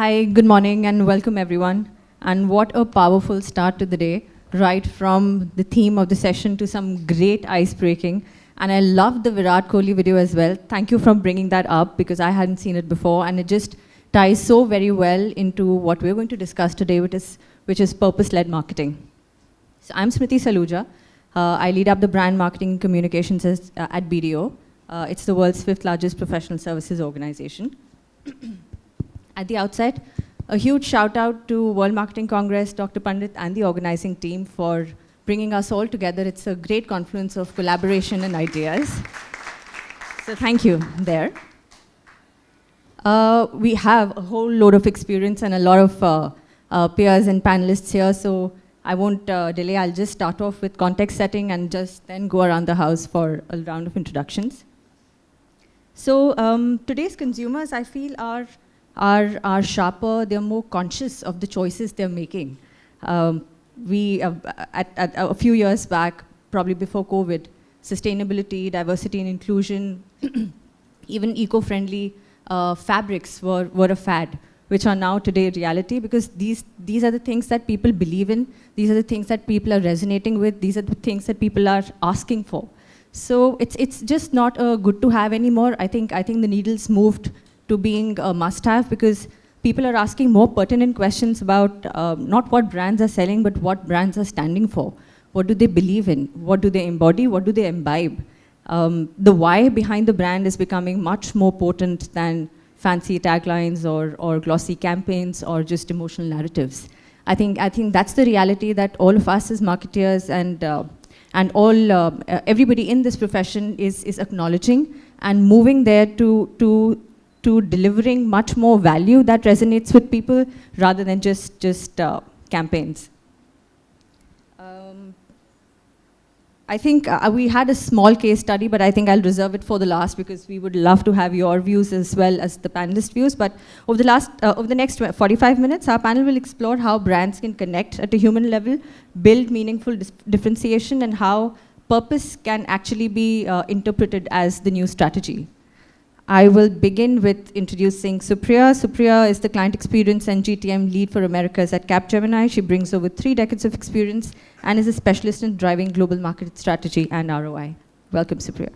Hi, good morning, and welcome everyone. And what a powerful start to the day, right from the theme of the session to some great ice breaking. And I love the Virat Kohli video as well. Thank you for bringing that up because I hadn't seen it before, and it just ties so very well into what we're going to discuss today, which is purpose-led marketing. So I'm Smriti Saluja. I lead up the brand marketing and communications at BDO. It's the world's 5th largest professional services organization. At the outset, a huge shout out to World Marketing Congress, Dr. Pandit, and the organizing team for bringing us all together. It's a great confluence of collaboration and ideas. So thank you there. We have a whole load of experience and a lot of peers and panelists here, so I won't delay. I'll just start off with context setting and just then go around the house for a round of introductions. So today's consumers, I feel, are sharper, they're more conscious of the choices they're making. At a few years back, probably before COVID, sustainability, diversity and inclusion, even eco-friendly fabrics were a fad, which are now today reality because these are the things that people believe in, these are the things that people are resonating with, these are the things that people are asking for. So it's just not a good to have anymore. I think the needle's moved to being a must-have because people are asking more pertinent questions about not what brands are selling, but what brands are standing for. What do they believe in? What do they embody? What do they imbibe? The why behind the brand is becoming much more potent than fancy taglines or glossy campaigns or just emotional narratives. I think that's the reality that all of us as marketeers and everybody in this profession is acknowledging and moving there to delivering much more value that resonates with people rather than just campaigns. I think we had a small case study, but I think I'll reserve it for the last because we would love to have your views as well as the panelist views. But over the next 45 minutes, our panel will explore how brands can connect at a human level, build meaningful differentiation, and how purpose can actually be interpreted as the new strategy. I will begin with introducing Supriya. Supriya is the client experience and GTM lead for Americas at Capgemini. She brings over 3 decades of experience and is a specialist in driving global market strategy and ROI. Welcome, Supriya.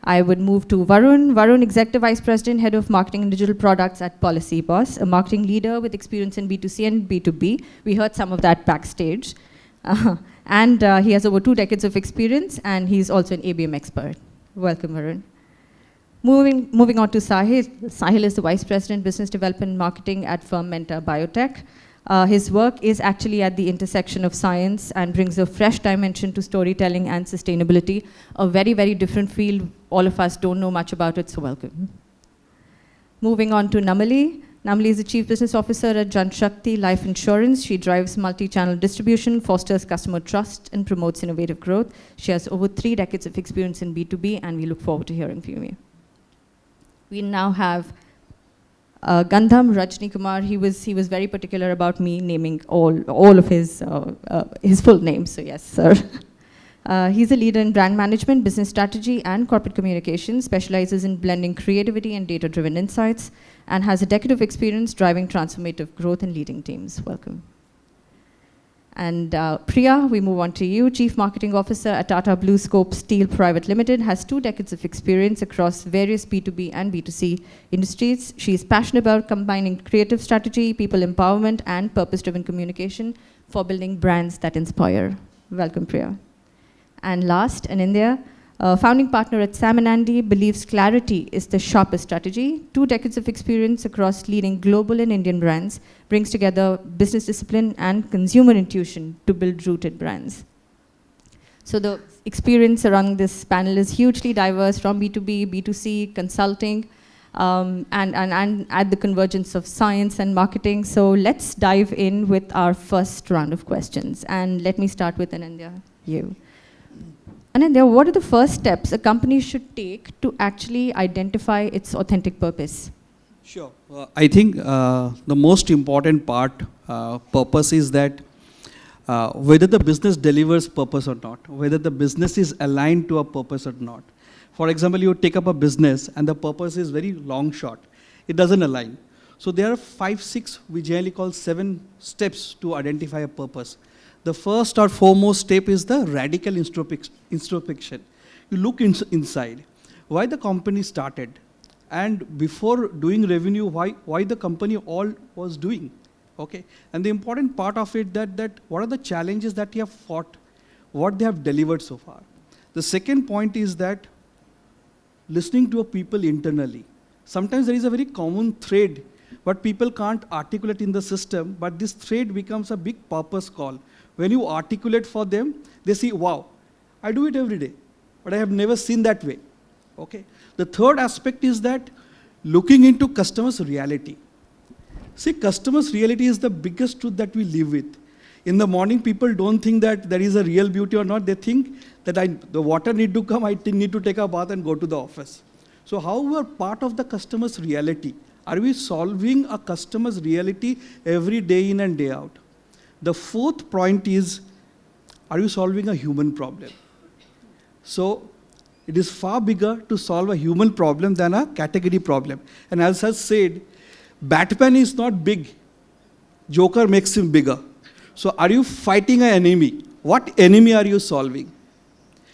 I would move to Varun. Varun, Executive Vice President, Head of Marketing and Digital Products at Policy Boss, a marketing leader with experience in B2C and B2B. We heard some of that backstage. And he has over 2 decades of experience, and he's also an ABM expert. Welcome, Varun. Moving on to Sahil. Sahil is the Vice President, Business Development and Marketing at firm Menta Biotech. His work is actually at the intersection of science and brings a fresh dimension to storytelling and sustainability, a very, very different field. All of us don't know much about it, so welcome. Moving on to Namali. Namali is the Chief Business Officer at Janshakti Life Insurance. She drives multi-channel distribution, fosters customer trust, and promotes innovative growth. She has over 3 decades of experience in B2B, and we look forward to hearing from you. We now have Gandham Rajni Kumar. He was very particular about me naming all of his full name. So yes, sir. He's a leader in brand management, business strategy, and corporate communications. Specializes in blending creativity and data-driven insights, and has a decade of experience driving transformative growth and leading teams. Welcome. And Priya, we move on to you. Chief Marketing Officer at Tata BlueScope Steel Private Limited, has 2 decades of experience across various B2B and B2C industries. She is passionate about combining creative strategy, people empowerment, and purpose-driven communication for building brands that inspire. Welcome, Priya. And last, Anindya, founding partner at Sam & Andy, believes clarity is the sharpest strategy. 2 decades of experience across leading global and Indian brands, brings together business discipline and consumer intuition to build rooted brands. So the experience around this panel is hugely diverse from B2B, B2C, consulting, and at the convergence of science and marketing. So let's dive in with our first round of questions. And let me start with Anindya, you. Anindya, what are the first steps a company should take to actually identify its authentic purpose? Sure. I think the most important part, purpose, is that whether the business delivers purpose or not, whether the business is aligned to a purpose or not. For example, you take up a business and the purpose is very long shot. It doesn't align. So there are 5, 6, we generally call 7 steps to identify a purpose. The first or foremost step is the radical introspection. You look inside, why the company started, and before doing revenue, why the company all was doing. Okay, and the important part of it that what are the challenges that you have fought, what they have delivered so far. The second point is that listening to a people internally. Sometimes there is a very common thread, but people can't articulate in the system, but this thread becomes a big purpose call. When you articulate for them, they see, wow, I do it every day, but I have never seen that way. Okay. The third aspect is that looking into customers' reality. See, customers' reality is the biggest truth that we live with. In the morning, people don't think that there is a real beauty or not. They think that the water need to come, I need to take a bath and go to the office. So how we are part of the customer's reality? Are we solving a customer's reality every day in and day out? The fourth point is, are you solving a human problem? So it is far bigger to solve a human problem than a category problem. And as I said, Batman is not big. Joker makes him bigger. So are you fighting an enemy? What enemy are you solving?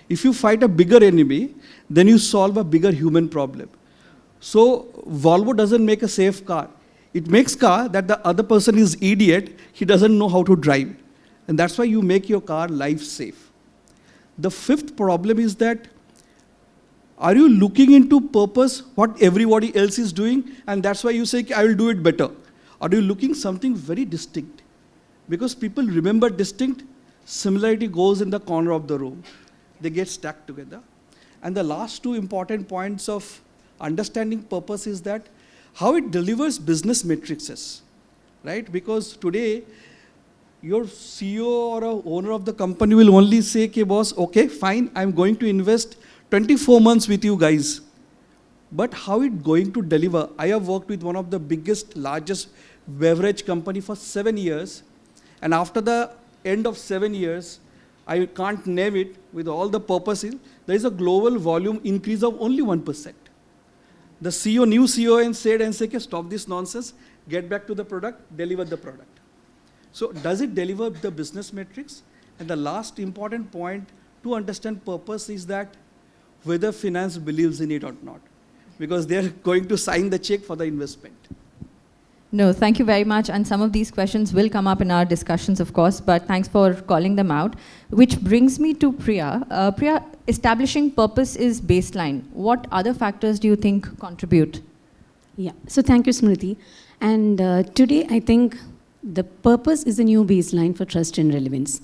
If you fight a bigger enemy, then you solve a bigger human problem. So Volvo doesn't make a safe car. It makes car that the other person is idiot, he doesn't know how to drive. And that's why you make your car life safe. The fifth problem is that, are you looking into purpose, what everybody else is doing, and that's why you say, I will do it better? Are you looking something very distinct? Because people remember distinct, similarity goes in the corner of the room. They get stacked together. And the last two important points of understanding purpose is that how it delivers business matrices, right? Because today, your CEO or a owner of the company will only say, okay, boss, okay, fine, I'm going to invest 24 months with you guys. But how it going to deliver? I have worked with one of the biggest, largest beverage company for 7 years. And after the end of 7 years, I can't name it with all the purposes, there is a global volume increase of only 1%. The CEO, new CEO said, okay, stop this nonsense, get back to the product, deliver the product. So does it deliver the business metrics? And the last important point to understand purpose is that whether finance believes in it or not, because they're going to sign the check for the investment. No, thank you very much. And some of these questions will come up in our discussions, of course, but thanks for calling them out. Which brings me to Priya. Priya, establishing purpose is baseline. What other factors do you think contribute? Yeah, so thank you, Smriti. And today, I think the purpose is a new baseline for trust and relevance.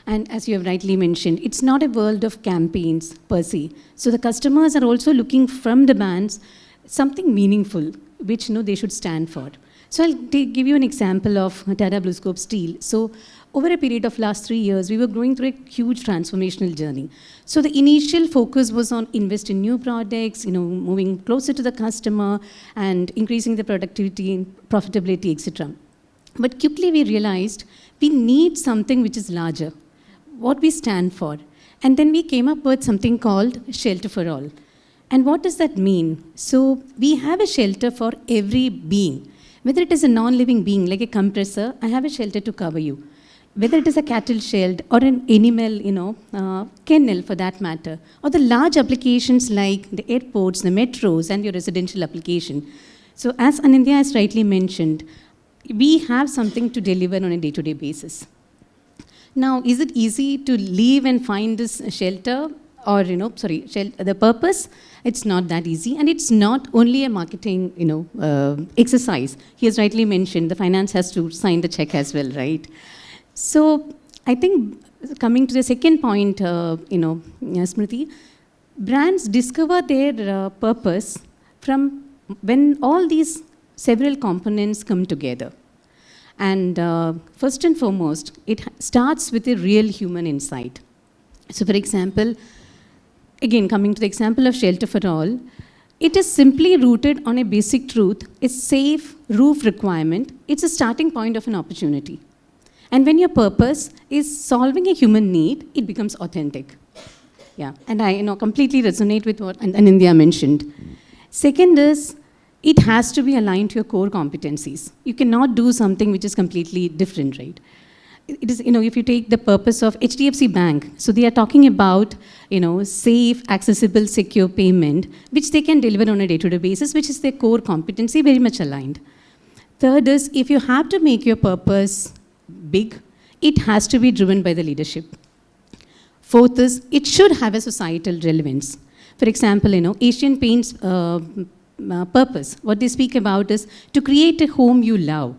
And as you have rightly mentioned, it's not a world of campaigns per se. So the customers are also looking from the brands something meaningful, which they should stand for. So I'll give you an example of Tata BlueScope Steel. So over a period of last 3 years, we were going through a huge transformational journey. So the initial focus was on invest in new products, moving closer to the customer and increasing the productivity and profitability, etc. But quickly we realized we need something which is larger, what we stand for. And then we came up with something called Shelter for All. And what does that mean? So we have a shelter for every being. Whether it is a non-living being like a compressor, I have a shelter to cover you. Whether it is a cattle shed or an animal, kennel for that matter, or the large applications like the airports, the metros, and your residential application. So as Anindya has rightly mentioned, we have something to deliver on a day-to-day basis. Now, is it easy to leave and find this shelter or, the purpose? It's not that easy. And it's not only a marketing, exercise. He has rightly mentioned the finance has to sign the check as well, right? So I think coming to the second point, Smriti, brands discover their purpose from when all these several components come together. And first and foremost, it starts with a real human insight. So for example, again, coming to the example of Shelter for All, it is simply rooted on a basic truth, a safe roof requirement. It's a starting point of an opportunity. And when your purpose is solving a human need, it becomes authentic. Yeah, and I completely resonate with what Anindya mentioned. Second is, it has to be aligned to your core competencies. You cannot do something which is completely different, right? It is, if you take the purpose of HDFC Bank, so they are talking about, safe, accessible, secure payment, which they can deliver on a day-to-day basis, which is their core competency, very much aligned. Third is, if you have to make your purpose big, it has to be driven by the leadership. Fourth is, it should have a societal relevance. For example, Asian Paints purpose, what they speak about is to create a home you love.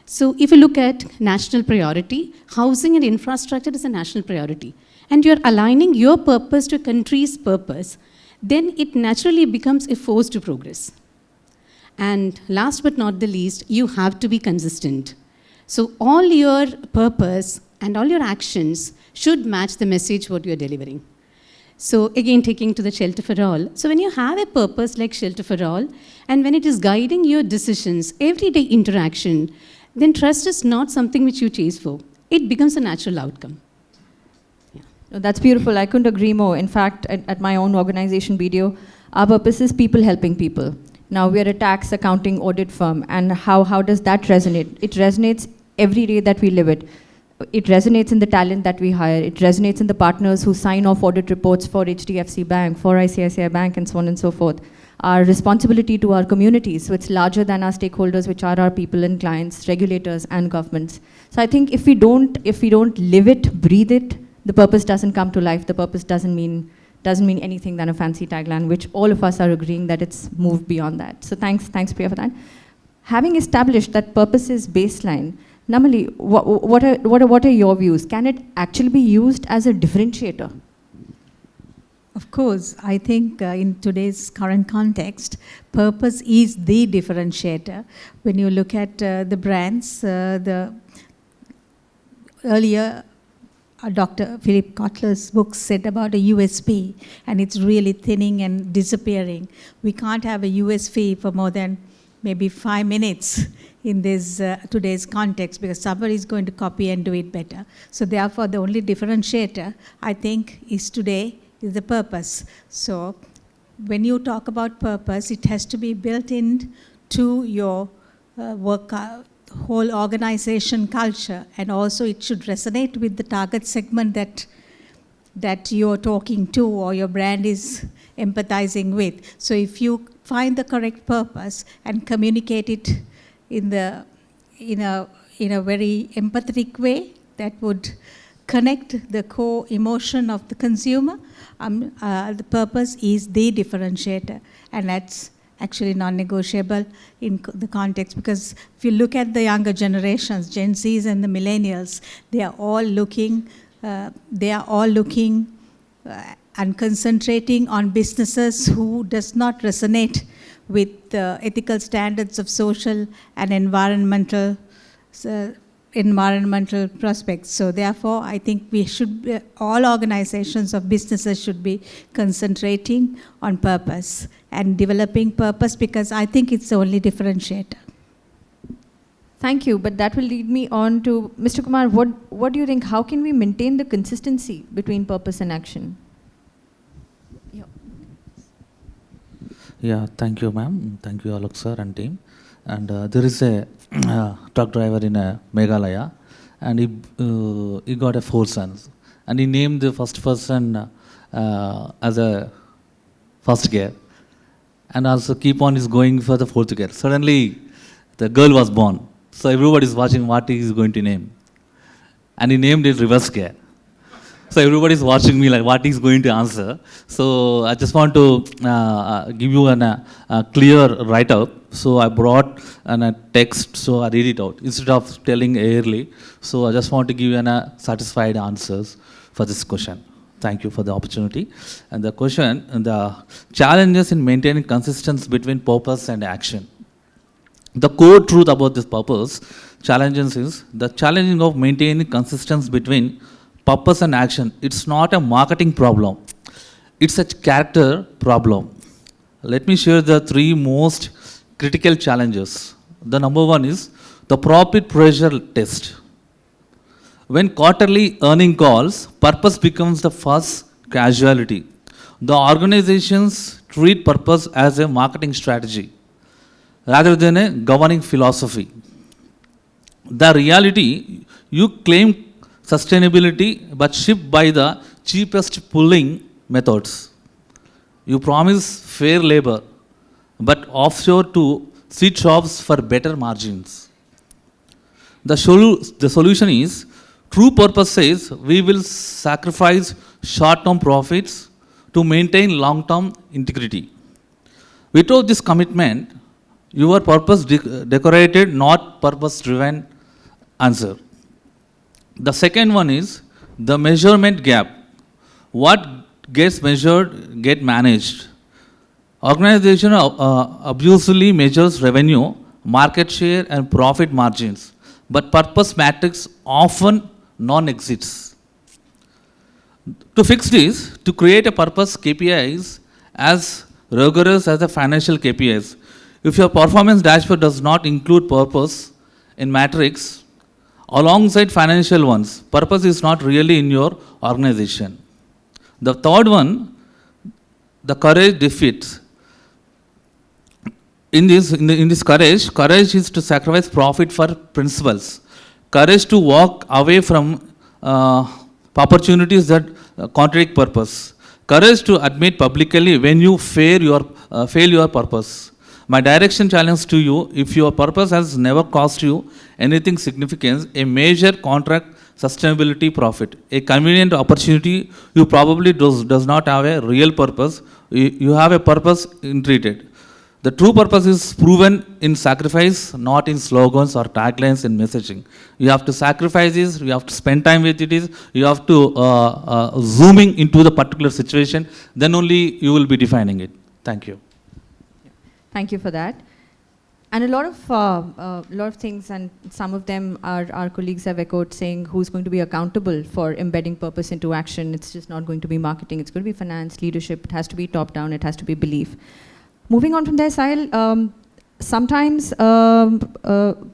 So if you look at national priority, housing and infrastructure is a national priority, and you're aligning your purpose to a country's purpose, then it naturally becomes a force to progress. And last but not the least, you have to be consistent. So all your purpose and all your actions should match the message what you're delivering. So again, taking to the Shelter for All. So when you have a purpose like Shelter for All, and when it is guiding your decisions, everyday interaction, then trust is not something which you chase for. It becomes a natural outcome. No, that's beautiful. I couldn't agree more. In fact, at my own organization, BDO, our purpose is people helping people. Now, we are a tax, accounting, audit firm, and how does that resonate? It resonates every day that we live it. It resonates in the talent that we hire. It resonates in the partners who sign off audit reports for HDFC Bank, for ICICI Bank, and so on and so forth. Our responsibility to our communities, so it's larger than our stakeholders, which are our people and clients, regulators, and governments. So I think if we don't live it, breathe it, the purpose doesn't come to life. The purpose doesn't mean anything than a fancy tagline, which all of us are agreeing that it's moved beyond that. So thanks Priya for that. Having established that purpose is baseline, Namali, what are your views? Can it actually be used as a differentiator? Of course, I think in today's current context, purpose is the differentiator. When you look at the brands, earlier Dr. Philip Kotler's book said about a USP, and it's really thinning and disappearing. We can't have a USP for more than maybe 5 minutes in this today's context, because somebody is going to copy and do it better. So therefore, the only differentiator, I think, is today is the purpose. So when you talk about purpose, it has to be built in to your whole organization culture, and also it should resonate with the target segment that you're talking to or your brand is empathizing with. So if you find the correct purpose and communicate it in a very empathetic way that would connect the core emotion of the consumer, the purpose is the differentiator, and that's actually non-negotiable in the context, because if you look at the younger generations, Gen Zs and the millennials, they are all looking and concentrating on businesses who does not resonate with the ethical standards of social and environmental prospects. So therefore, I think we should, all organizations of businesses should be concentrating on purpose and developing purpose, because I think it's the only differentiator. Thank you, but that will lead me on to Mr. Kumar. What do you think? How can we maintain the consistency between purpose and action? Yeah, thank you, ma'am. Thank you, Alok sir and team. And there is a truck driver in Meghalaya, and he got 4 sons, and he named the first person as a first gear, and also keep on is going for the 4th gear. Suddenly, the girl was born, so everybody is watching what he is going to name, and he named it reverse gear. So everybody is watching me like what he's going to answer. So I just want to give you a clear write-up. So I brought a text, so I read it out instead of telling airly. So I just want to give you satisfied answers for this question. Thank you for the opportunity. And the question, the challenges in maintaining consistency between purpose and action. The core truth about this purpose challenges is the challenging of maintaining consistency between purpose and action. It's not a marketing problem. It's a character problem. Let me share the 3 most critical challenges. The number 1 is the profit pressure test. When quarterly earning calls, purpose becomes the first casualty. The organizations treat purpose as a marketing strategy. rather than a governing philosophy. The reality, you claim sustainability but ship by the cheapest pulling methods. You promise fair labor but offshore to seed shops for better margins. The solution is true purpose says we will sacrifice short term profits to maintain long term integrity. Without this commitment, your purpose decorated, not purpose driven answer. The second one is the measurement gap. What gets measured get managed. Organization abusively measures revenue, market share and profit margins, but purpose matrix often non-exists. To fix this, to create a purpose KPIs as rigorous as the financial KPIs. If your performance dashboard does not include purpose in matrix alongside financial ones, purpose is not really in your organization. The third one, the courage defeats. In this courage is to sacrifice profit for principles. Courage to walk away from opportunities that contradict purpose. Courage to admit publicly when you fail your purpose. My direction challenge to you, if your purpose has never cost you anything significant, a major contract sustainability profit, a convenient opportunity, you probably does not have a real purpose. You have a purpose entreated. The true purpose is proven in sacrifice, not in slogans or taglines in messaging. You have to sacrifice this, you have to spend time with it, you have to zooming into the particular situation, then only you will be defining it. Thank you. Thank you for that. And a lot of things, and some of them our colleagues have echoed, saying who's going to be accountable for embedding purpose into action. It's just not going to be marketing, it's going to be finance, leadership, it has to be top down, it has to be belief. Moving on from there, Sahil, sometimes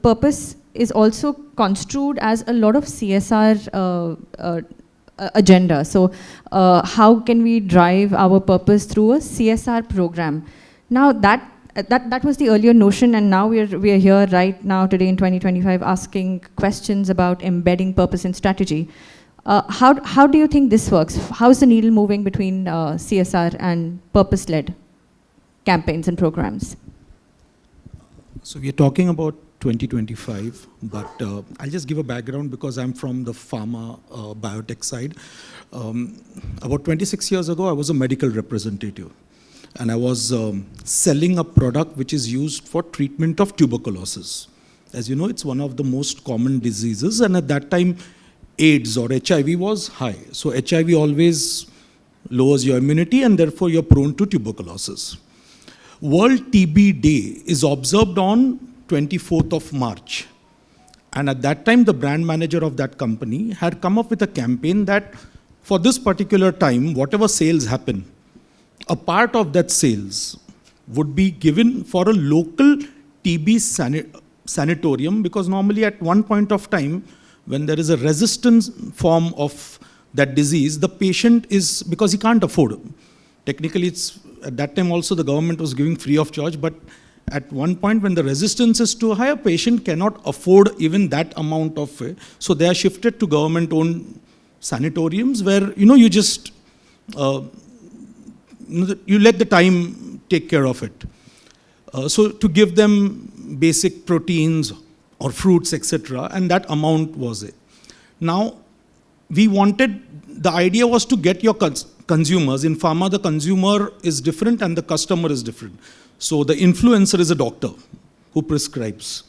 purpose is also construed as a lot of CSR agenda. So how can we drive our purpose through a CSR program? Now that was the earlier notion, and now we are here right now today in 2025 asking questions about embedding purpose in strategy. How do you think this works? How is the needle moving between CSR and purpose-led campaigns and programs? So we are talking about 2025, but I'll just give a background because I'm from the pharma biotech side. About 26 years ago, I was a medical representative, and I was selling a product which is used for treatment of tuberculosis. As you know, it's one of the most common diseases, and at that time, AIDS or HIV was high. So HIV always lowers your immunity, and therefore you're prone to tuberculosis. World TB Day is observed on 24th of March. And at that time, the brand manager of that company had come up with a campaign that for this particular time, whatever sales happen, a part of that sales would be given for a local TB sanatorium, because normally at one point of time, when there is a resistant form of that disease, the patient is, because he can't afford. Technically, it's at that time also the government was giving free of charge, but at one point when the resistance is too high, a patient cannot afford even that amount of it. So they are shifted to government-owned sanatoriums where, you just, you let the time take care of it. So to give them basic proteins or fruits, etc., and that amount was it. Now, we wanted, the idea was to get your consumers. In pharma, the consumer is different and the customer is different. So the influencer is a doctor who prescribes.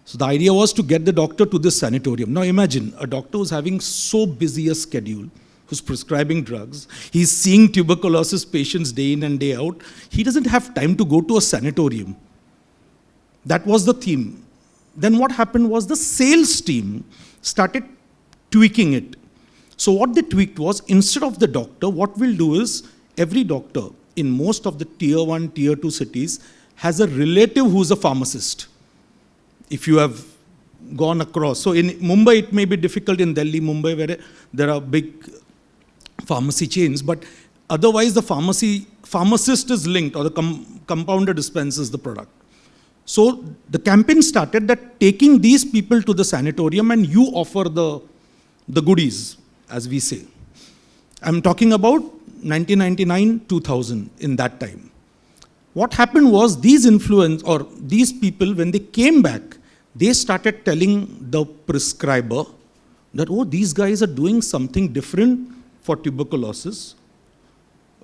So the idea was to get the doctor to this sanatorium. Now imagine a doctor who's having so busy a schedule, who's prescribing drugs, he's seeing tuberculosis patients day in and day out. He doesn't have time to go to a sanatorium. That was the theme. Then what happened was the sales team started tweaking it. So what they tweaked was, instead of the doctor, what we'll do is, every doctor in most of the tier 1, tier 2 cities has a relative who's a pharmacist. If you have gone across. So in Mumbai, it may be difficult, in Delhi, Mumbai, where there are big pharmacy chains, but otherwise the pharmacist is linked, or the compounder dispenses the product. So the campaign started that taking these people to the sanatorium and you offer the goodies, as we say. I'm talking about 1999, 2000, in that time. What happened was these people, when they came back, they started telling the prescriber that, oh, these guys are doing something different for tuberculosis.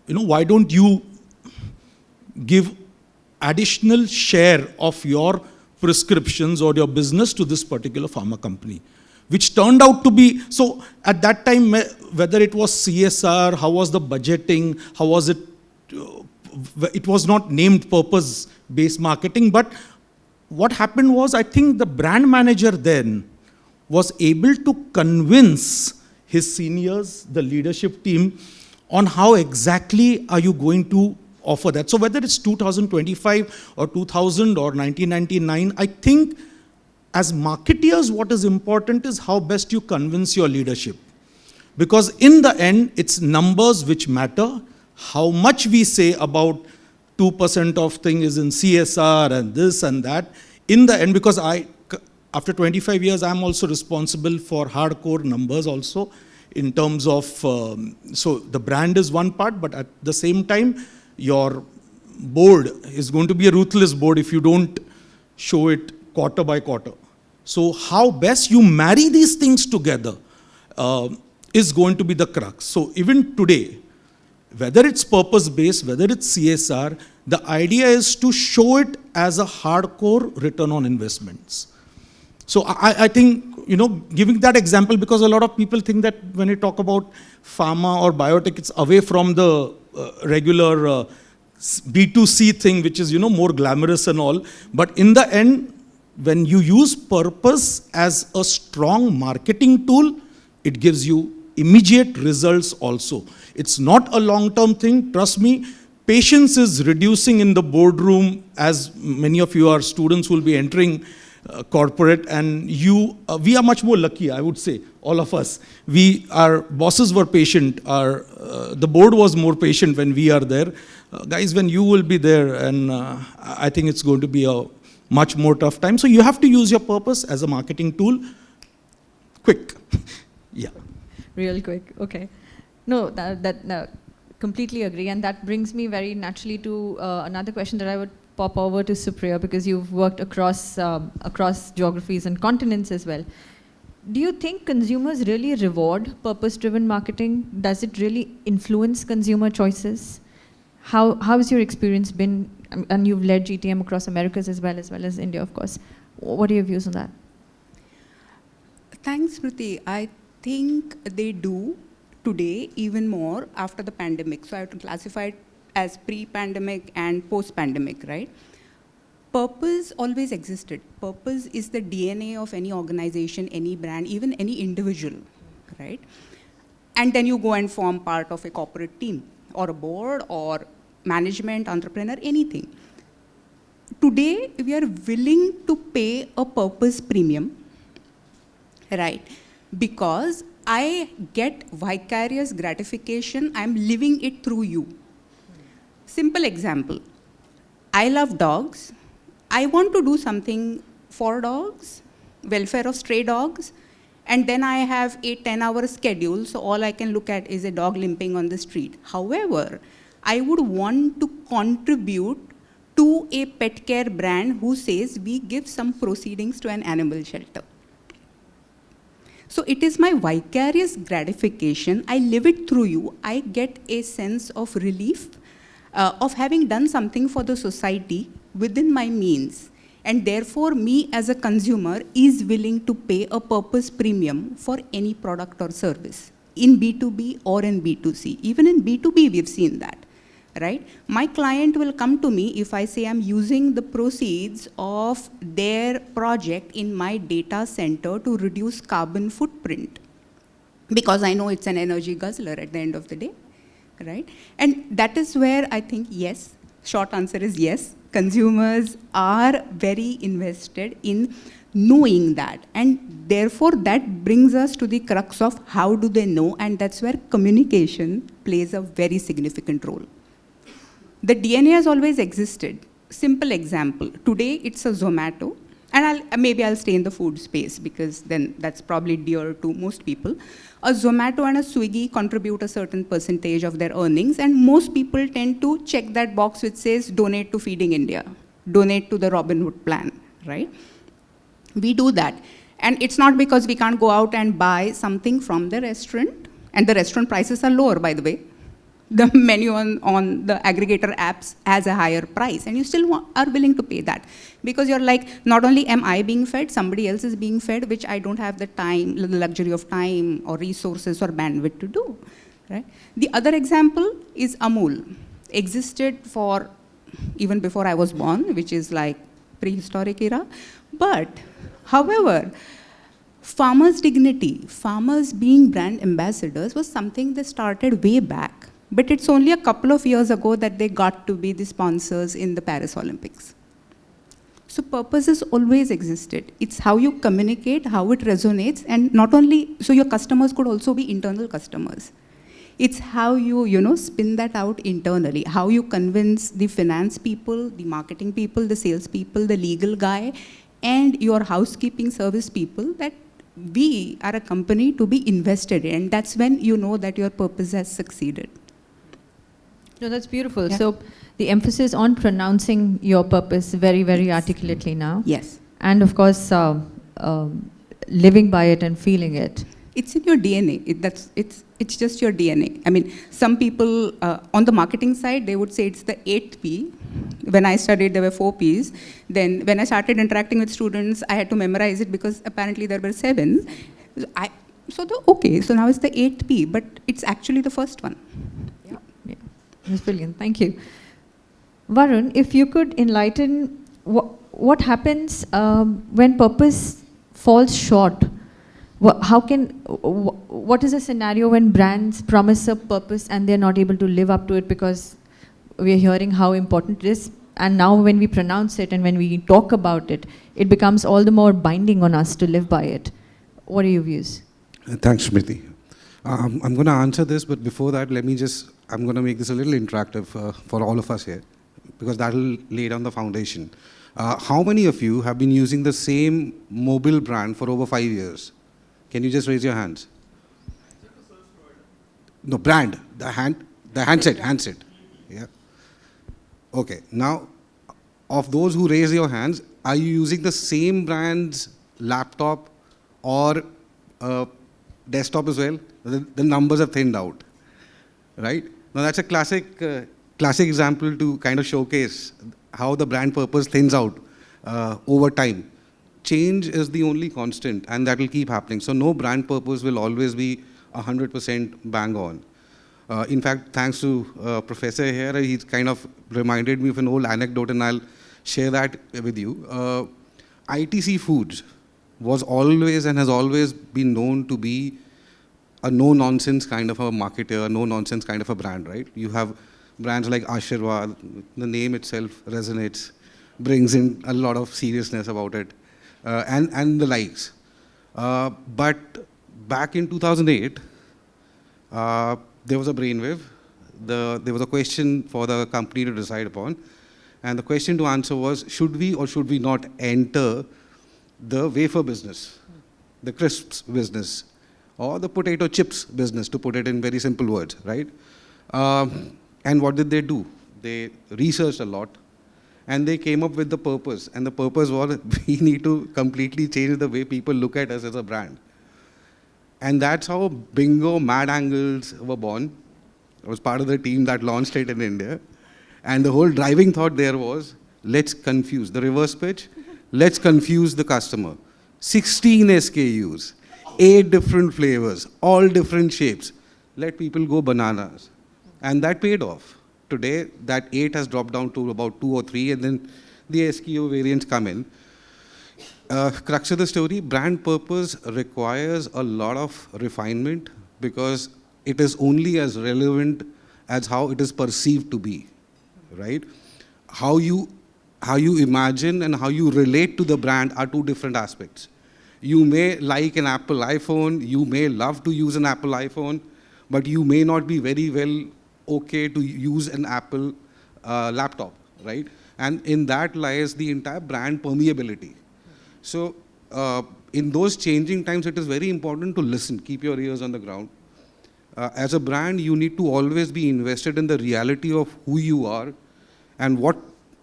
Why don't you give additional share of your prescriptions or your business to this particular pharma company, which turned out to be, so at that time, whether it was CSR, how was the budgeting, how was it, it was not named purpose-based marketing, but what happened was, I think the brand manager then was able to convince his seniors, the leadership team, on how exactly are you going to offer that. So whether it's 2025 or 2000 or 1999, I think as marketeers, what is important is how best you convince your leadership. Because in the end, it's numbers which matter. How much we say about 2% of thing is in CSR and this and that. In the end, because after 25 years, I'm also responsible for hardcore numbers also in terms of, so the brand is one part, but at the same time, your board is going to be a ruthless board if you don't show it quarter by quarter. So how best you marry these things together is going to be the crux. So even today, whether it's purpose-based, whether it's CSR, the idea is to show it as a hardcore return on investments. So I think, giving that example, because a lot of people think that when you talk about pharma or biotech, it's away from the regular B2C thing, which is, more glamorous and all. But in the end, when you use purpose as a strong marketing tool, it gives you immediate results also. It's not a long-term thing. Trust me, patience is reducing in the boardroom, as many of you are students who will be entering corporate, and we are much more lucky, I would say, all of us. Our bosses were patient, the board was more patient when we are there. Guys, when you will be there, and I think it's going to be a much more tough time. So you have to use your purpose as a marketing tool. Quick. Yeah. Real quick, okay. No, that completely agree, and that brings me very naturally to another question that I would pop over to Supriya, because you've worked across geographies and continents as well. Do you think consumers really reward purpose-driven marketing? Does it really influence consumer choices? How has your experience been? And you've led GTM across Americas as well as India, of course. What are your views on that? Thanks, Smriti. I think they do today even more after the pandemic. So I have to classify it as pre-pandemic and post-pandemic, right? Purpose always existed. Purpose is the DNA of any organization, any brand, even any individual, right? And then you go and form part of a corporate team or a board or management, entrepreneur, anything. Today, we are willing to pay a purpose premium, right? Because I get vicarious gratification, I'm living it through you. Simple example, I love dogs. I want to do something for dogs, welfare of stray dogs, and then I have a 10-hour schedule, so all I can look at is a dog limping on the street. However, I would want to contribute to a pet care brand who says we give some proceedings to an animal shelter. So it is my vicarious gratification. I live it through you. I get a sense of relief of having done something for the society within my means. And therefore, me as a consumer is willing to pay a purpose premium for any product or service in B2B or in B2C. Even in B2B, we've seen that, right? My client will come to me if I say I'm using the proceeds of their project in my data center to reduce carbon footprint, because I know it's an energy guzzler at the end of the day, right? And that is where I think, yes, short answer is yes. Consumers are very invested in knowing that. And therefore, that brings us to the crux of how do they know, and that's where communication plays a very significant role. The DNA has always existed. simple example. Today, it's a Zomato. And maybe I'll stay in the food space because then that's probably dear to most people. A Zomato and a Swiggy contribute a certain percentage of their earnings, and most people tend to check that box which says donate to Feeding India, donate to the Robin Hood plan, right? We do that. And it's not because we can't go out and buy something from the restaurant, and the restaurant prices are lower, by the way. The menu on the aggregator apps has a higher price, and you still are willing to pay that. Because you're like, not only am I being fed, somebody else is being fed, which I don't have the time, the luxury of time or resources or bandwidth to do, right? The other example is Amul. Existed for even before I was born, which is like prehistoric era. But, however, farmers' dignity, farmers being brand ambassadors was something they started way back. But it's only a couple of years ago that they got to be the sponsors in the Paris Olympics. So purpose has always existed. It's how you communicate, how it resonates, and not only, so your customers could also be internal customers. It's how you spin that out internally, how you convince the finance people, the marketing people, the sales people, the legal guy, and your housekeeping service people that we are a company to be invested in. And that's when you know that your purpose has succeeded. No, that's beautiful. Yeah. So the emphasis on pronouncing your purpose very, very articulately now. Yes. And of course, living by it and feeling it. It's in your DNA. It's just your DNA. I mean, some people on the marketing side, they would say it's the 8th P. When I studied, there were 4 Ps. Then when I started interacting with students, I had to memorize it because apparently there were 7. So now it's the 8th P, but it's actually the first one. Yeah, that's brilliant. Thank you. Varun, if you could enlighten what happens when purpose falls short? What is a scenario when brands promise a purpose and they're not able to live up to it because we're hearing how important it is, and now when we pronounce it and when we talk about it, it becomes all the more binding on us to live by it. What are your views? Thanks, Smriti. I'm going to answer this, but before that, I'm going to make this a little interactive for all of us here, because that will lay down the foundation. How many of you have been using the same mobile brand for over 5 years? Can you just raise your hands? No, brand, the handset. Yeah. Okay, now, of those who raise your hands, are you using the same brand's laptop or desktop as well? The numbers are thinned out, right? Now that's a classic example to kind of showcase how the brand purpose thins out over time. Change is the only constant, and that will keep happening. So no brand purpose will always be 100% bang on. In fact, thanks to Professor here, he's kind of reminded me of an old anecdote, and I'll share that with you. ITC Foods was always and has always been known to be a no-nonsense kind of a marketer, a no-nonsense kind of a brand, right? You have brands like Ashirwad, the name itself resonates, brings in a lot of seriousness about it, and the likes. But back in 2008, there was a brainwave. There was a question for the company to decide upon. And the question to answer was, should we or should we not enter the wafer business, the crisps business, or the potato chips business, to put it in very simple words, right? And what did they do? They researched a lot, and they came up with the purpose. And the purpose was, we need to completely change the way people look at us as a brand. And that's how Bingo Mad Angles were born. I was part of the team that launched it in India. And the whole driving thought there was, let's confuse the reverse pitch. Let's confuse the customer. 16 SKUs, 8 different flavors, all different shapes. Let people go bananas. And that paid off. Today, that 8 has dropped down to about 2 or 3, and then the SKU variants come in. Crux of the story, brand purpose requires a lot of refinement because it is only as relevant as how it is perceived to be, right? How you imagine and how you relate to the brand are 2 different aspects. You may like an Apple iPhone, you may love to use an Apple iPhone, but you may not be very well okay to use an Apple laptop, right? And in that lies the entire brand permeability. So in those changing times, it is very important to listen, keep your ears on the ground. As a brand, you need to always be invested in the reality of who you are and what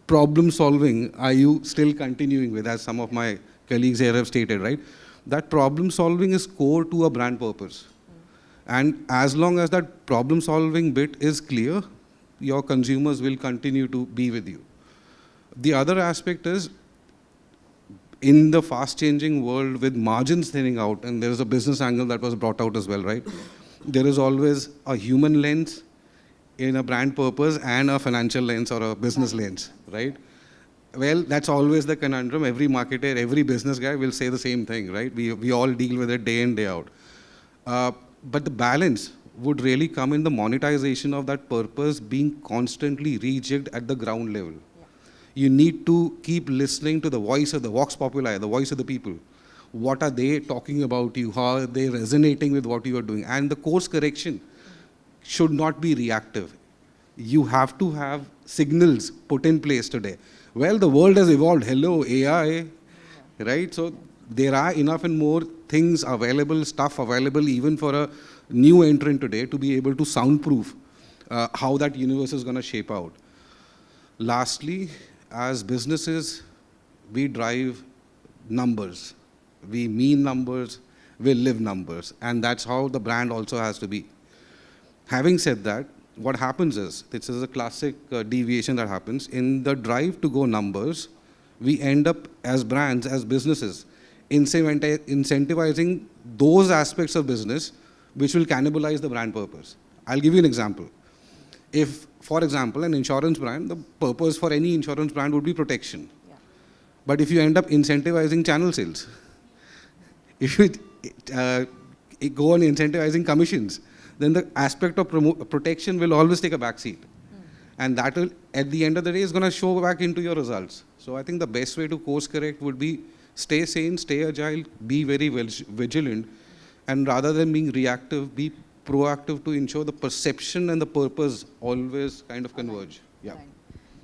problem solving are you still continuing with, as some of my colleagues here have stated, right? That problem solving is core to a brand purpose. And as long as that problem solving bit is clear, your consumers will continue to be with you. The other aspect is, in the fast changing world with margins thinning out, and there is a business angle that was brought out as well, right? There is always a human lens in a brand purpose and a financial lens or a business lens, right? Well, that's always the conundrum. Every marketer, every business guy will say the same thing, right? We all deal with it day in, day out. But the balance would really come in the monetization of that purpose being constantly rejigged at the ground level. You need to keep listening to the voice of the vox populi, the voice of the people. What are they talking about you? How are they resonating with what you are doing? And the course correction should not be reactive. You have to have signals put in place today. Well, the world has evolved. Hello, AI, right? So there are enough and more things available, stuff available even for a new entrant today to be able to soundproof how that universe is going to shape out. Lastly, as businesses, we drive numbers. We mean numbers, we live numbers. And that's how the brand also has to be. Having said that, what happens is, this is a classic deviation that happens. In the drive to go numbers, we end up as brands, as businesses, incentivizing those aspects of business which will cannibalize the brand purpose. I'll give you an example. If, for example, an insurance brand, the purpose for any insurance brand would be protection. Yeah. But if you end up incentivizing channel sales, if you go on incentivizing commissions, then the aspect of protection will always take a back seat. And that will, at the end of the day, is going to show back into your results. So I think the best way to course correct would be stay sane, stay agile, be very vigilant, and rather than being reactive, be proactive to ensure the perception and the purpose always kind of converge. Yeah.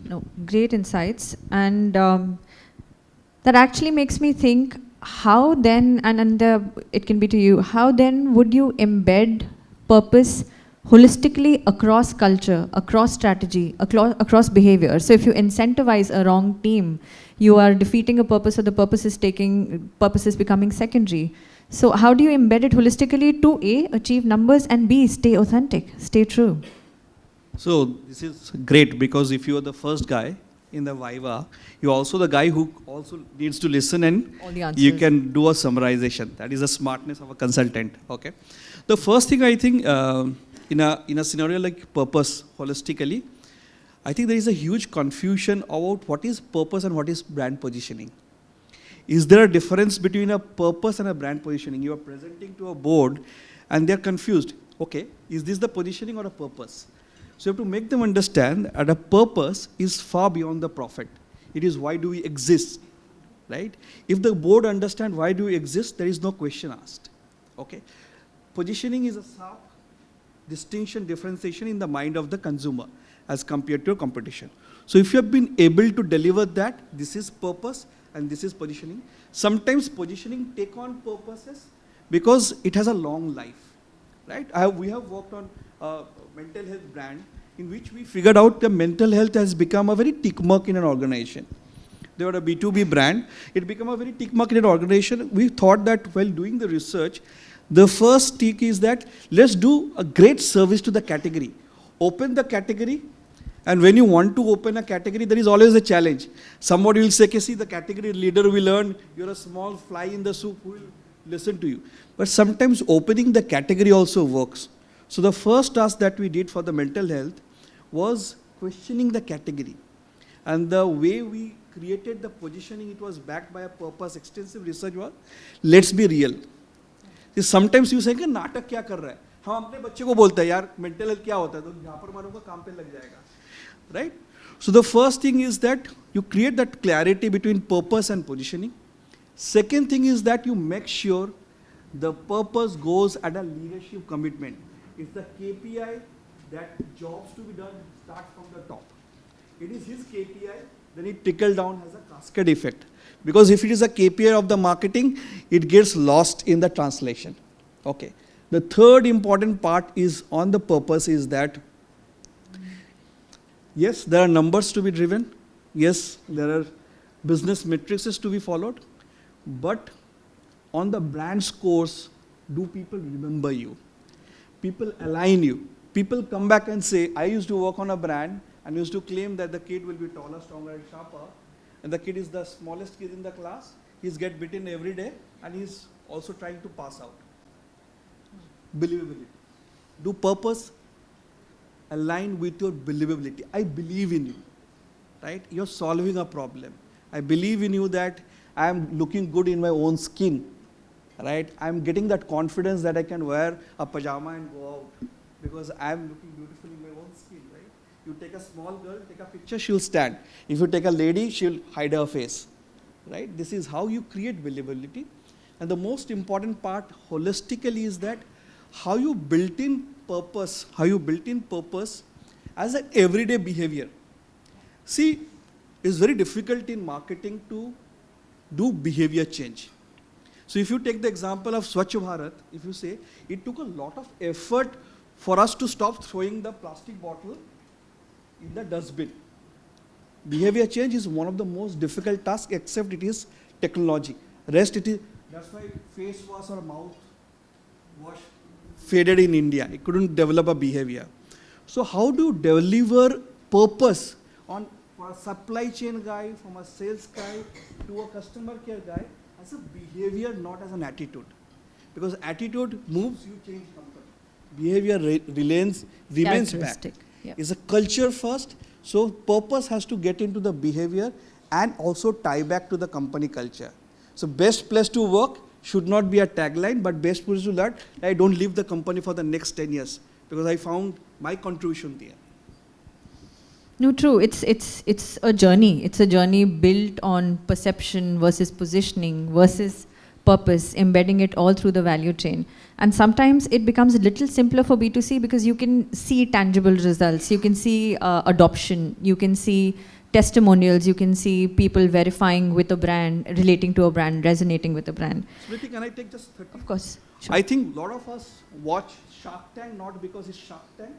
No, great insights. And that actually makes me think, how then, and it can be to you, how then would you embed purpose holistically across culture, across strategy, across behavior? So if you incentivize a wrong team, you are defeating a purpose, or the purpose is becoming secondary. So how do you embed it holistically to A, achieve numbers, and B, stay authentic, stay true? So this is great, because if you are the first guy in the Viva, you're also the guy who also needs to listen, and all the answers. You can do a summarization. That is the smartness of a consultant. Okay. The first thing I think in a scenario like purpose holistically, I think there is a huge confusion about what is purpose and what is brand positioning. Is there a difference between a purpose and a brand positioning? You are presenting to a board and they're confused. Okay, is this the positioning or a purpose? So you have to make them understand that a purpose is far beyond the profit. It is why do we exist, right? If the board understands why do we exist, there is no question asked. Okay, positioning is a sharp distinction, differentiation in the mind of the consumer as compared to a competition. So if you have been able to deliver that, this is purpose and this is positioning. Sometimes positioning take on purposes because it has a long life, right? We have worked on a mental health brand in which we figured out the mental health has become a very tick mark in an organization. They were a B2B brand. It became a very tick mark in an organization. We thought that while doing the research, the first tick is that let's do a great service to the category. Open the category, and when you want to open a category, there is always a challenge. Somebody will say, see, the category leader will learn, you're a small fly in the soup who will listen to you. But sometimes opening the category also works. So the first task that we did for the mental health was questioning the category. And the way we created the positioning, it was backed by a purpose. Extensive research was, let's be real. See, sometimes you say, नाटक क्या कर रहा है? हम अपने बच्चे को बोलते हैं, यार mental health क्या होता है? तो यहाँ पर मारूंगा काम पे लग जाएगा. Right? So the first thing is that you create that clarity between purpose and positioning. Second thing is that you make sure the purpose goes at a leadership commitment. It's the KPI that jobs to be done start from the top. It is his KPI then it trickle down has a cascade effect. Because if it is a KPI of the marketing, it gets lost in the translation. Okay. The third important part is on the purpose is that, yes, there are numbers to be driven. Yes, there are business matrices to be followed. But on the brand scores, do people remember you? People align you. People come back and say, I used to work on a brand and used to claim that the kid will be taller, stronger, and sharper. And the kid is the smallest kid in the class. He's get beaten every day and he's also trying to pass out. Believability. Do purpose align with your believability? I believe in you, right? You're solving a problem. I believe in you that I'm looking good in my own skin, right? I'm getting that confidence that I can wear a pajama and go out because I'm looking beautiful in my own skin, right? You take a small girl, take a picture, she'll stand. If you take a lady, she'll hide her face, right? This is how you create believability. And the most important part holistically is that how you built in purpose, as an everyday behavior. See, it's very difficult in marketing to do behavior change. So if you take the example of Swachh Bharat, if you say, it took a lot of effort for us to stop throwing the plastic bottle in the dustbin. Behavior change is one of the most difficult tasks, except it is technology. Rest it is, that's why face wash or mouth wash faded in India. It couldn't develop a behavior. So how do you deliver purpose on for a supply chain guy, from a sales guy to a customer care guy as a behavior, not as an attitude? Because attitude moves, you change company. Behavior remains back. Yep. It's a culture first. So purpose has to get into the behavior and also tie back to the company culture. So best place to work should not be a tagline, but best place to learn. I don't leave the company for the next 10 years because I found my contribution there. No, true. It's a journey. It's a journey built on perception versus positioning versus purpose, embedding it all through the value chain. And sometimes it becomes a little simpler for B2C because you can see tangible results. You can see adoption. You can see testimonials. You can see people verifying with a brand, relating to a brand, resonating with a brand. Smriti, can I take just 30? Of course. Sure. I think a lot of us watch Shark Tank not because it's Shark Tank.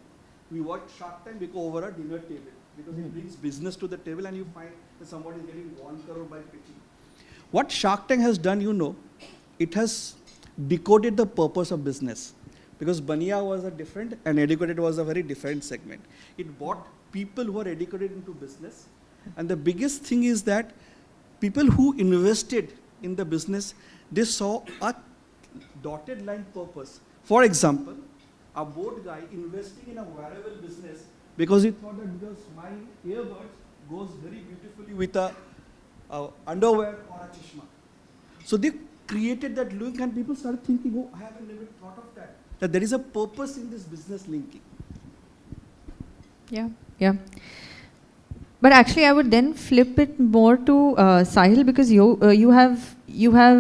We watch Shark Tank because over a dinner table. Because it brings business to the table and you find that somebody is getting 1 crore by pitching. What Shark Tank has done, it has decoded the purpose of business. Because Bania was a different and educated was a very different segment. It bought people who are educated into business. And the biggest thing is that people who invested in the business, they saw a dotted line purpose. For example, a board guy investing in a wearable business because he thought that because my earbuds goes very beautifully with a underwear or a chishma. So they created that link and people started thinking, oh, I haven't never thought of that. That there is a purpose in this business linking. Yeah. But actually, I would then flip it more to Sahil because you have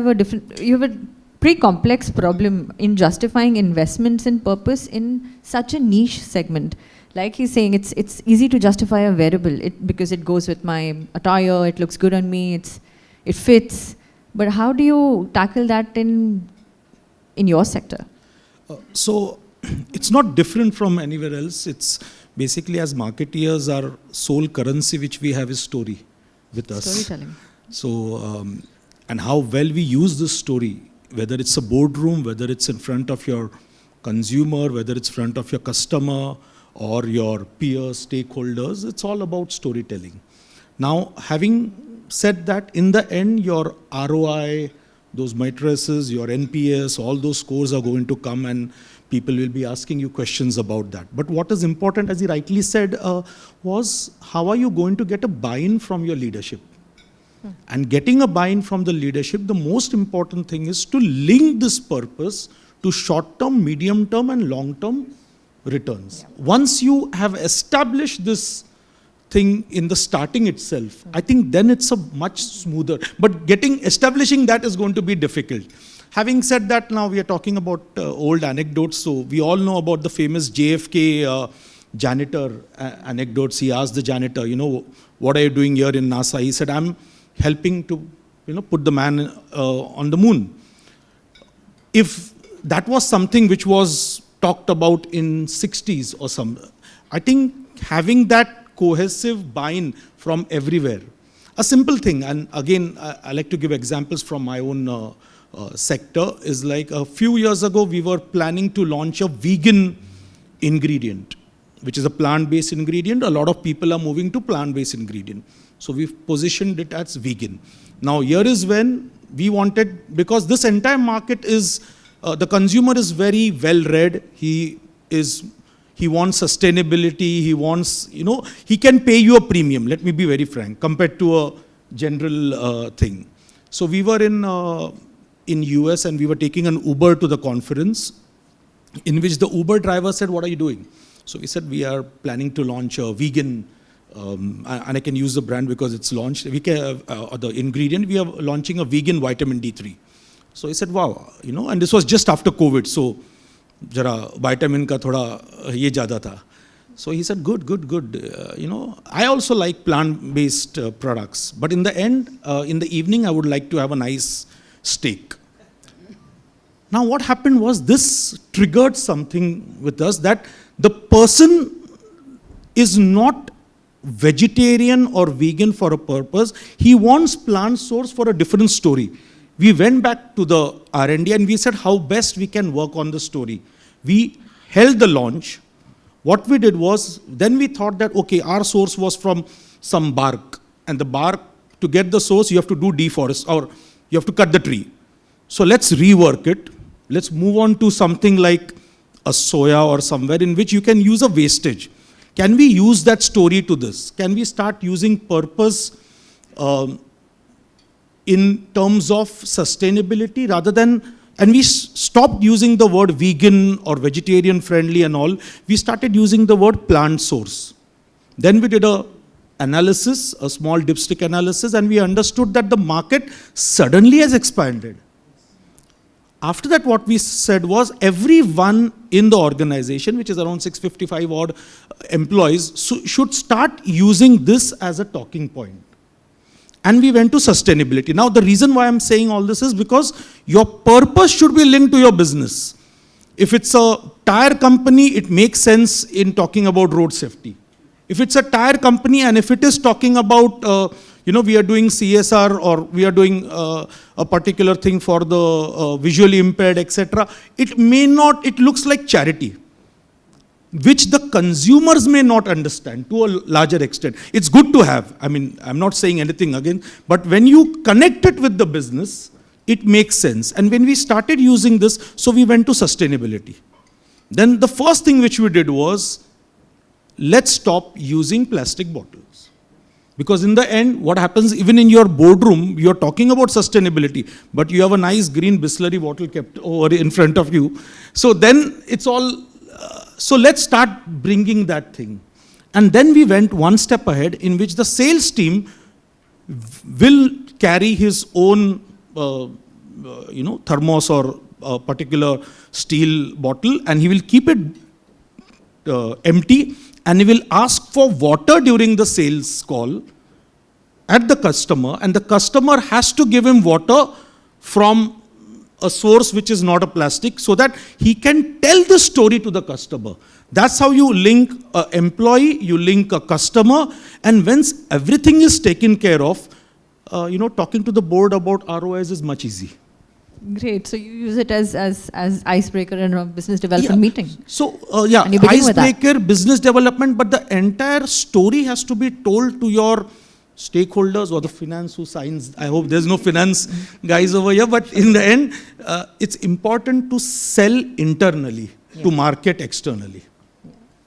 a pretty complex problem in justifying investments in purpose in such a niche segment. Like he's saying, it's easy to justify a wearable because it goes with my attire, it looks good on me, it fits. But how do you tackle that in your sector? So it's not different from anywhere else. It's basically, as marketeers, our sole currency which we have is story with us. Storytelling. So, and how well we use this story, whether it's a boardroom, whether it's in front of your consumer, whether it's in front of your customer or your peers, stakeholders, it's all about storytelling. Now, having said that, in the end, your ROI, those matrices, your NPS, all those scores are going to come and people will be asking you questions about that. But what is important, as he rightly said, was how are you going to get a buy-in from your leadership? And getting a buy-in from the leadership, the most important thing is to link this purpose to short-term, medium-term and long-term returns. Yeah. Once you have established this thing in the starting itself, I think then it's a much smoother. But establishing that is going to be difficult. Having said that, now we are talking about old anecdotes. So we all know about the famous JFK janitor anecdotes. He asked the janitor, what are you doing here in NASA? He said, I'm helping to, put the man on the moon. If that was something which was talked about in 60s or some, I think having that cohesive buy-in from everywhere, a simple thing, and again, I like to give examples from my own sector, is like a few years ago, we were planning to launch a vegan ingredient, which is a plant-based ingredient. A lot of people are moving to plant-based ingredient. So we've positioned it as vegan. Now here is when we wanted, because this entire market is, the consumer is very well read. He wants sustainability. He wants, he can pay you a premium. Let me be very frank, compared to a general thing. So we were in US and we were taking an Uber to the conference, in which the Uber driver said, what are you doing? So we said, we are planning to launch a vegan, and I can use the brand because it's launched. The ingredient, we are launching a vegan vitamin D3. So he said, wow, and this was just after COVID. So jara vitamin ka thoda ye jada tha. So he said, good. I also like plant-based products. But in the end, in the evening, I would like to have a nice steak. Now what happened was, this triggered something with us, that the person is not vegetarian or vegan for a purpose. He wants plant source for a different story. We went back to the R&D and we said how best we can work on the story. We held the launch. What we did was, then we thought that, okay, our source was from some bark. And the bark, to get the source, you have to do deforest, or you have to cut the tree. So let's rework it. Let's move on to something like a soya or somewhere in which you can use a wastage. Can we use that story to this? Can we start using purpose in terms of sustainability rather than, and we stopped using the word vegan or vegetarian friendly and all. We started using the word plant source. Then we did a analysis, a small dipstick analysis, and we understood that the market suddenly has expanded. After that, what we said was, everyone in the organization, which is around 655 odd employees, should start using this as a talking point. And we went to sustainability. Now, the reason why I'm saying all this is because your purpose should be linked to your business. If it's a tire company, it makes sense in talking about road safety. If it's a tire company and if it is talking about, we are doing CSR, or we are doing a particular thing for the visually impaired, etc., it looks like charity, which the consumers may not understand to a larger extent. It's good to have. I mean, I'm not saying anything again, but when you connect it with the business, it makes sense. And when we started using this, so we went to sustainability. Then the first thing which we did was, let's stop using plastic bottles. Because in the end, what happens, even in your boardroom, you're talking about sustainability, but you have a nice green Bisleri bottle kept over in front of you. So then it's all, so let's start bringing that thing. And then we went one step ahead, in which the sales team will carry his own, thermos or a particular steel bottle, and he will keep it empty, and he will ask for water during the sales call at the customer, and the customer has to give him water from a source which is not a plastic, so that he can tell the story to the customer. That's how you link an employee, you link a customer, and once everything is taken care of, talking to the board about ROIs is much easy. Great. So you use it as icebreaker in a business development meeting. So And you begin with that. icebreaker, business development, but the entire story has to be told to your stakeholders or the finance who signs. I hope there's no finance guys over here, but in the end, it's important to sell internally to market externally.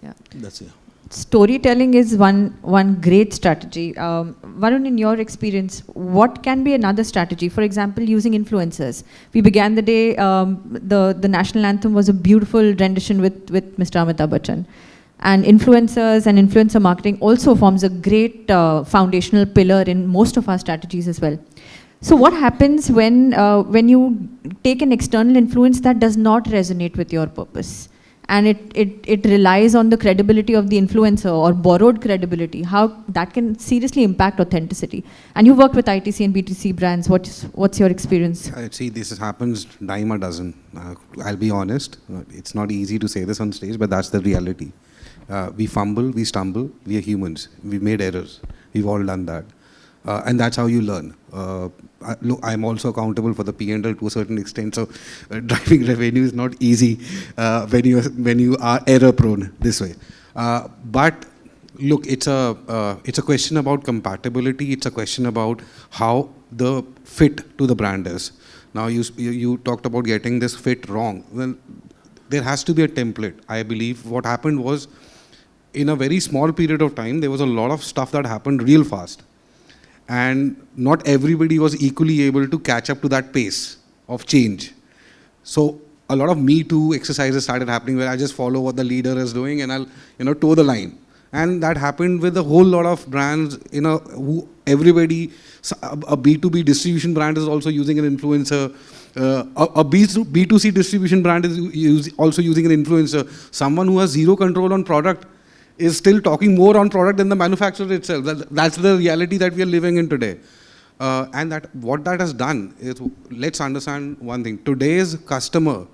Yeah. That's it. Storytelling is one great strategy. Varun, in your experience, what can be another strategy? For example, using influencers. We began the day, the national anthem was a beautiful rendition with Mr. Amitabh Bachchan. And influencers and influencer marketing also forms a great foundational pillar in most of our strategies as well. So what happens when you take an external influence that does not resonate with your purpose? and it relies on the credibility of the influencer or borrowed credibility, how that can seriously impact authenticity. And you worked with ITC and BTC brands. What's your experience? See, this happens dime a dozen. I'll be honest. It's not easy to say this on stage, but that's the reality. We fumble, we stumble, we are humans. We made errors. We've all done that. And that's how you learn. Look, I'm also accountable for the P&L to a certain extent, so driving revenue is not easy when you are error prone this way. But look, it's a question about compatibility. It's a question about how the fit to the brand is. Now you talked about getting this fit wrong. Well, there has to be a template. I believe what happened was, in a very small period of time, there was a lot of stuff that happened real fast. And not everybody was equally able to catch up to that pace of change. So a lot of Me Too exercises started happening where I just follow what the leader is doing and I'll toe the line. And that happened with a whole lot of brands, who everybody, a B2B distribution brand is also using an influencer. A B2C distribution brand is also using an influencer. Someone who has zero control on product is still talking more on product than the manufacturer itself. That's the reality that we are living in today. And what that has done is, let's understand one thing. Today's customer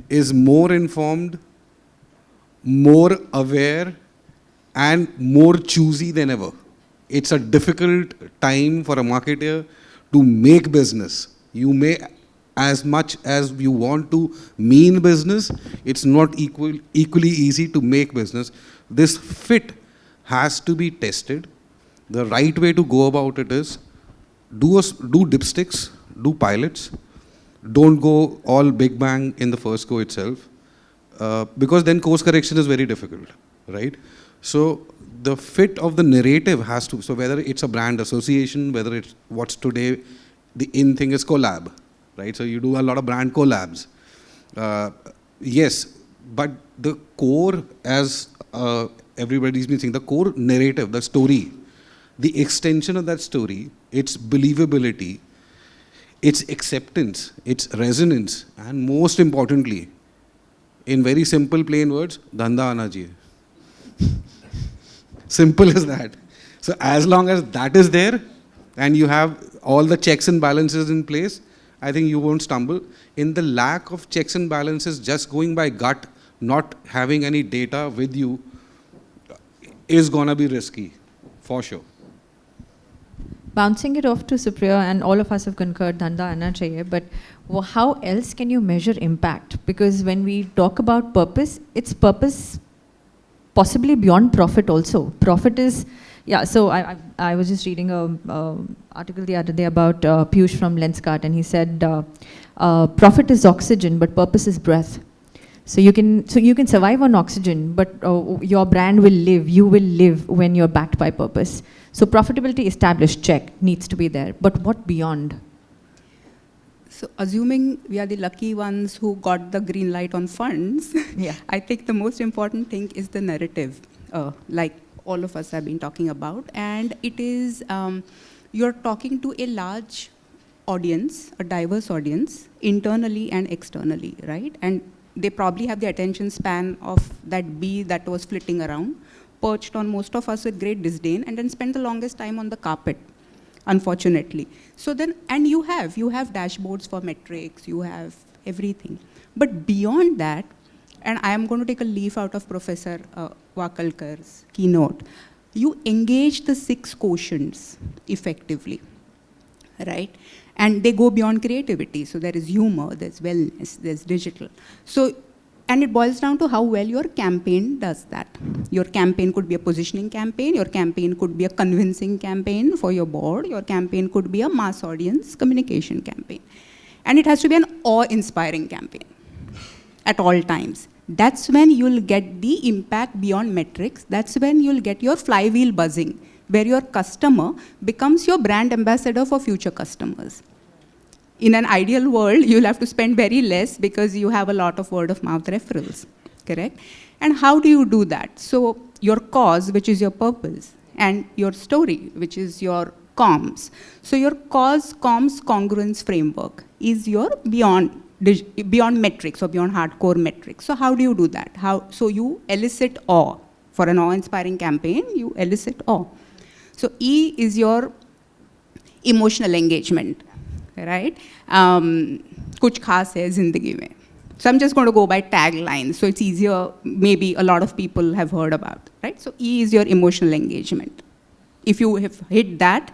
is more informed, more aware, and more choosy than ever. It's a difficult time for a marketer to make business. You may, as much as you want to mean business, it's not equally easy to make business. This fit has to be tested. The right way to go about it is do dipsticks, do pilots. Don't go all big bang in the first go itself, because then course correction is very difficult, right? So the fit of the narrative has to, so whether it's a brand association, whether it's what's today, the in thing is collab, right? So you do a lot of brand collabs. Yes, but the core, as everybody's been saying, the core narrative, the story, the extension of that story, its believability, its acceptance, its resonance, and most importantly, in very simple plain words, dhanda aana chahiye. Simple as that. So as long as that is there and you have all the checks and balances in place, I think you won't stumble. In the lack of checks and balances, just going by gut, not having any data with you, is going to be risky, for sure. Bouncing it off to Supriya, and all of us have concurred, dhanda aana chahiye, but how else can you measure impact? Because when we talk about purpose, it's purpose possibly beyond profit also. Profit is, yeah, so I was just reading an article the other day about Piyush from Lenskart, and he said, profit is oxygen, but purpose is breath. So you can survive on oxygen, but your brand will live, you will live when you're backed by purpose. So profitability established, check, needs to be there. But what beyond? So assuming we are the lucky ones who got the green light on funds, Yeah. I think the most important thing is the narrative, like all of us have been talking about. And it is, you're talking to a large audience, a diverse audience, internally and externally, right? And they probably have the attention span of that bee that was flitting around, perched on most of us with great disdain, and then spent the longest time on the carpet, unfortunately. So then, and you have dashboards for metrics, you have everything. But beyond that, and I am going to take a leaf out of Professor Wakalkar's keynote, you engage the 6 quotients effectively, right? And they go beyond creativity. So there is humor, there's wellness, there's digital. So, and it boils down to how well your campaign does that. Your campaign could be a positioning campaign, your campaign could be a convincing campaign for your board, your campaign could be a mass audience communication campaign. And it has to be an awe-inspiring campaign at all times. That's when you'll get the impact beyond metrics. That's when you'll get your flywheel buzzing, where your customer becomes your brand ambassador for future customers. In an ideal world, you'll have to spend very less because you have a lot of word-of-mouth referrals, correct? And how do you do that? So your cause, which is your purpose, and your story, which is your comms. So your cause, comms, congruence framework is your beyond beyond metrics or beyond hardcore metrics. So how do you do that? So you elicit awe. For an awe-inspiring campaign, you elicit awe. So E is your emotional engagement, right? Kuch khas hai zindagi mein. So I'm just going to go by tagline, so it's easier, maybe a lot of people have heard about, right? So E is your emotional engagement. If you have hit that,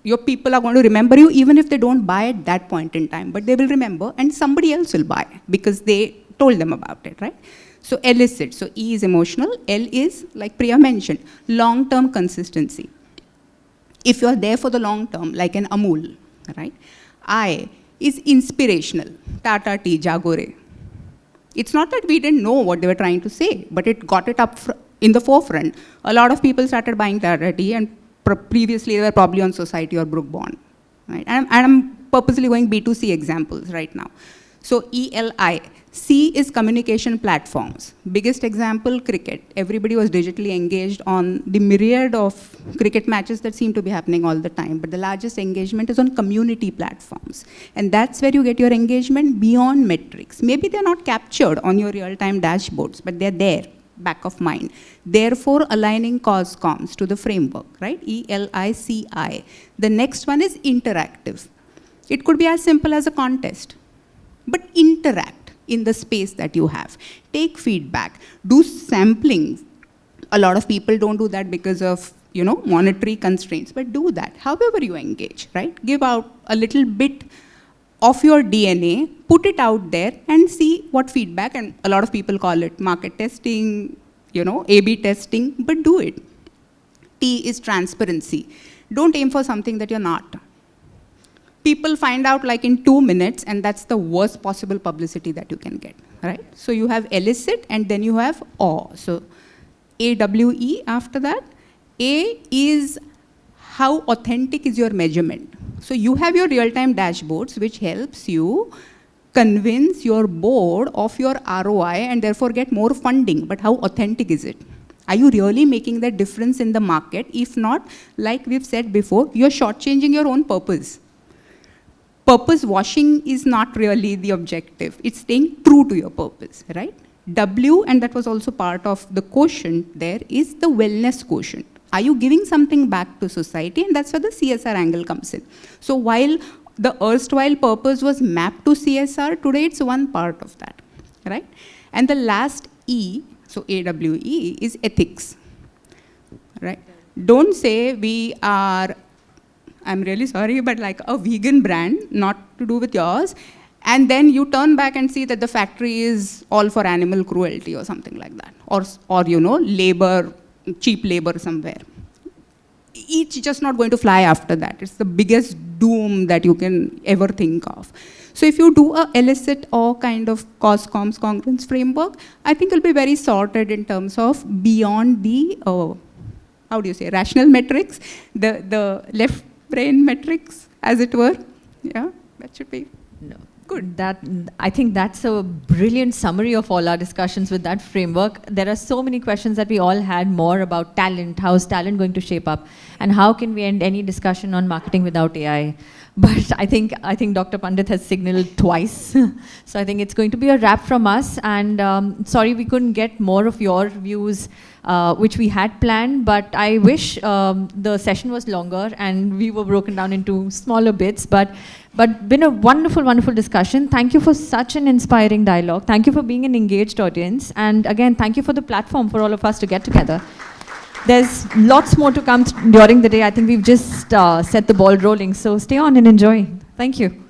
your people are going to remember you even if they don't buy at that point in time, but they will remember and somebody else will buy because they told them about it, right? So elicit, so E is emotional, L is, like Priya mentioned, long-term consistency. If you're there for the long term, like an Amul, right? I is inspirational, Tata Tea, Jagore. It's not that we didn't know what they were trying to say, but it got it up in the forefront. A lot of people started buying Tata Tea, and previously they were probably on Society or Brook Bond, right? And I'm purposely going B2C examples right now. So ELI, C is communication platforms. Biggest example, cricket. Everybody was digitally engaged on the myriad of cricket matches that seem to be happening all the time, but the largest engagement is on community platforms. And that's where you get your engagement beyond metrics. Maybe they're not captured on your real-time dashboards, but they're there, back of mind. Therefore, aligning cause comms to the framework, right? ELICI. The next one is interactive. It could be as simple as a contest, but interact in the space that you have. Take feedback, do sampling. A lot of people don't do that because of, monetary constraints, but do that. However you engage, right? Give out a little bit of your DNA, put it out there and see what feedback, and a lot of people call it market testing, A/B testing, but do it. T is transparency. Don't aim for something that you're not. People find out like in 2 minutes, and that's the worst possible publicity that you can get, right? So you have elicit, and then you have awe. So AWE after that. A is how authentic is your measurement. So you have your real-time dashboards, which helps you convince your board of your ROI and therefore get more funding. But how authentic is it? Are you really making that difference in the market? If not, like we've said before, you're shortchanging your own purpose. Purpose washing is not really the objective. It's staying true to your purpose, right? W, and that was also part of the quotient there, is the wellness quotient. Are you giving something back to society? And that's where the CSR angle comes in. So while the erstwhile purpose was mapped to CSR, today it's one part of that, right? And the last E, so AWE, is ethics, right? Don't say we are, I'm really sorry, but like a vegan brand, not to do with yours, and then you turn back and see that the factory is all for animal cruelty or something like that, or labor, cheap labor somewhere. It's just not going to fly after that. It's the biggest doom that you can ever think of. So if you do a elicit or kind of cause comms congruence framework, I think it'll be very sorted in terms of beyond the, rational metrics, the left brain metrics, as it were. Yeah, that should be good. I think that's a brilliant summary of all our discussions with that framework. There are so many questions that we all had more about talent. How is talent going to shape up? And how can we end any discussion on marketing without AI? But I think Dr. Pandit has signaled twice. So I think it's going to be a wrap from us. And sorry we couldn't get more of your views, which we had planned. But I wish the session was longer and we were broken down into smaller bits. But been a wonderful, wonderful discussion. Thank you for such an inspiring dialogue. Thank you for being an engaged audience. And again, thank you for the platform for all of us to get together. There's lots more to come during the day. I think we've just set the ball rolling. So stay on and enjoy. Thank you.